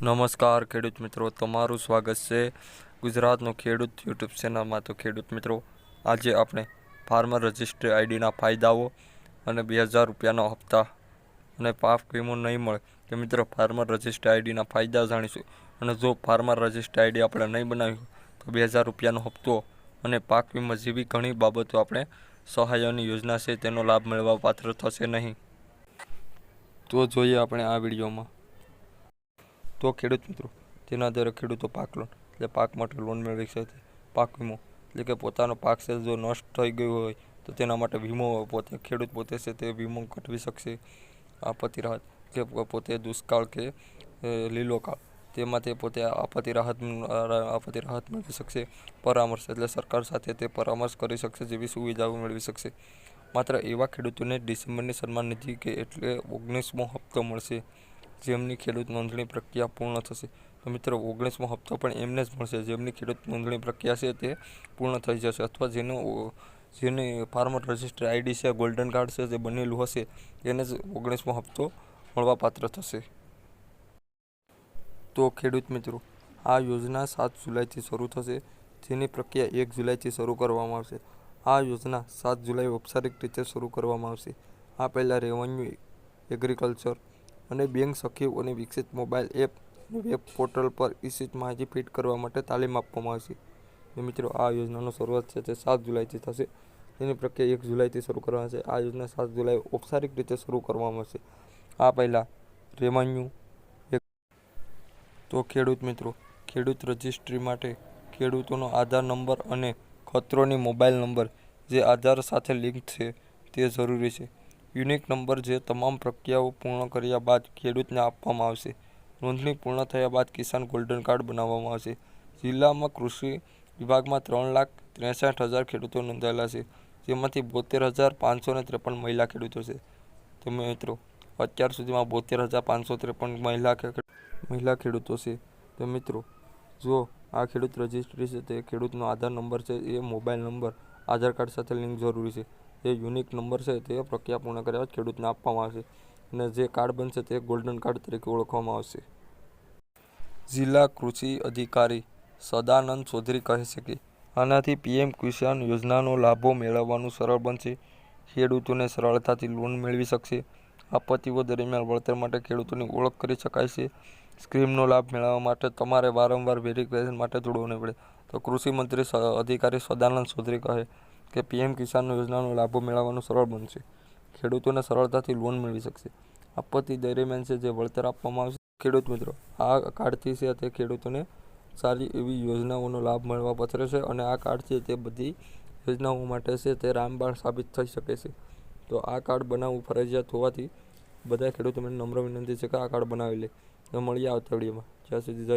નમસ્કાર ખેડૂત મિત્રો, તમારું સ્વાગત છે ગુજરાતનો ખેડૂત યુટ્યુબ ચેનલમાં. તો ખેડૂત મિત્રો, આજે આપણે ફાર્મર રજિસ્ટ્રી આઈડીના ફાયદાઓ અને 2000 રૂપિયાનો હપ્તા અને પાક વીમો નહીં મળે કે મિત્રો ફાર્મર રજિસ્ટ્રી આઈડીના ફાયદા જાણીશું. અને જો ફાર્મર રજિસ્ટ્રી આઈડી આપણે નહીં બનાવી તો 2000 રૂપિયાનો હપ્તો અને પાક વીમો જેવી ઘણી બાબતો આપણે સહાયની યોજના છે તેનો લાભ મેળવવા પાત્ર થશે નહીં. તો જોઈએ આપણે આ વિડીયોમાં. તો ખેડૂત મિત્રો, તેના આધારે ખેડૂતો પાક લોન એટલે પાક માટે લોન મેળવી શકે. પાક વીમો એટલે કે પોતાનો પાક છે જો નષ્ટ થઈ ગયો હોય તો તેના માટે વીમો ખેડૂત પોતે છે તે વીમો કઢવી શકશે. આપત્તિ રાહત કે પોતે દુષ્કાળ કે લીલો કાળ તેમાં તે પોતે આપત્તિ રાહત મેળવી શકશે. પરામર્શ એટલે સરકાર સાથે તે પરામર્શ કરી શકશે જેવી સુવિધાઓ મેળવી શકશે. માત્ર એવા ખેડૂતોને ડિસેમ્બરની સન્માન નિધિ કે એટલે 19મો હપ્તો મળશે જેમની ખેડૂત નોંધણી પ્રક્રિયા પૂર્ણ થશે. તો મિત્રો 19મો હપ્તો પણ એમને જ મળશે જેમની ખેડૂત નોંધણી પ્રક્રિયા છે તે પૂર્ણ થઈ જશે, અથવા જેની ફાર્મર રજિસ્ટ્રી આઈડી છે, ગોલ્ડન કાર્ડ છે જે બનેલું હશે એને જ 19મો હપ્તો મળવા પાત્ર થશે. તો ખેડૂત મિત્રો, આ યોજના 7 જુલાઈથી શરૂ થશે, જેની પ્રક્રિયા 1 જુલાઈથી શરૂ કરવામાં આવશે. આ યોજના 7 જુલાઈ ઔપચારિક રીતે શરૂ કરવામાં આવશે. આ પહેલાં રેવન્યુ, એગ્રીકલ્ચર અને બેંક સખીઓને વિકસિત મોબાઈલ એપ અને વેબ પોર્ટલ પર ઇચ્છિત માહિતી ફીડ કરવા માટે તાલીમ આપવામાં આવશે. તો મિત્રો, આ યોજનાનો શરૂઆત છે તે 7 જુલાઈથી થશે, તેની પ્રક્રિયા 1 જુલાઈથી શરૂ કરવામાં આવશે. આ યોજના 7 જુલાઈ ઔપચારિક રીતે શરૂ કરવામાં આવશે. આ પહેલાં રેવન્યુ. તો ખેડૂત મિત્રો, ખેડૂત રજિસ્ટ્રી માટે ખેડૂતોનો આધાર નંબર અને ખતરોની મોબાઈલ નંબર જે આધાર સાથે લિંક છે તે જરૂરી છે. યુનિક નંબર જે તમામ પ્રક્રિયાઓ પૂર્ણ કર્યા બાદ ખેડૂતને આપવામાં આવશે. નોંધણી પૂર્ણ થયા બાદ કિસાન ગોલ્ડન કાર્ડ બનાવવામાં આવશે. જિલ્લામાં કૃષિ વિભાગમાં 3,63,000 ખેડૂતો નોંધાયેલા છે, જેમાંથી 72,553 મહિલા ખેડૂતો છે. તો મિત્રો, અત્યાર સુધીમાં 72,553 મહિલા ખેડૂતો છે. તો મિત્રો, જો આ ખેડૂત રજિસ્ટ્રી છે તે ખેડૂતનો આધાર નંબર છે એ મોબાઈલ નંબર આધાર કાર્ડ સાથે લિંક જરૂરી છે. જે યુનિક નંબર છે તે પ્રક્રિયા પૂર્ણ કર્યા બાદ ખેડૂતને આપવામાં આવશે અને જે કાર્ડ બનશે તે ગોલ્ડન કાર્ડ તરીકે ઓળખવામાં આવશે. જિલ્લા કૃષિ અધિકારી સદાનંદ ચૌધરી કહે છે કે આનાથી પીએમ કિસાન યોજનાનો લાભો મેળવવાનું સરળ બનશે. ખેડૂતોને સરળતાથી લોન મેળવી શકશે. આપત્તિઓ દરમિયાન વળતર માટે ખેડૂતોની ઓળખ કરી શકાય છે. સ્કીમનો લાભ મેળવવા માટે તમારે વારંવાર વેરિફિકેશન માટે જોડવું નહીં પડે. તો કૃષિ મંત્રી અધિકારી સદાનંદ ચૌધરી કહે કે પીએમ કિસાન યોજનાનો લાભો મેળવવાનું સરળ બનશે. ખેડૂતોને સરળતાથી લોન મેળવી શકશે. આપત્તિ દરમિયાન છે જે વળતર આપવામાં આવશે. ખેડૂત મિત્રો, આ કાર્ડથી છે તે ખેડૂતોને સારી એવી યોજનાઓનો લાભ મળવા પાત્ર છે અને આ કાર્ડ છે તે બધી યોજનાઓ માટે છે તે રામબાણ સાબિત થઈ શકે છે. તો આ કાર્ડ બનાવવું ફરજિયાત હોવાથી બધા ખેડૂતો મને નમ્ર વિનંતી છે કે આ કાર્ડ બનાવી લે. તો મળીએ આવતા વિડીયોમાં. જ્યાં સુધી જય હિન્દ.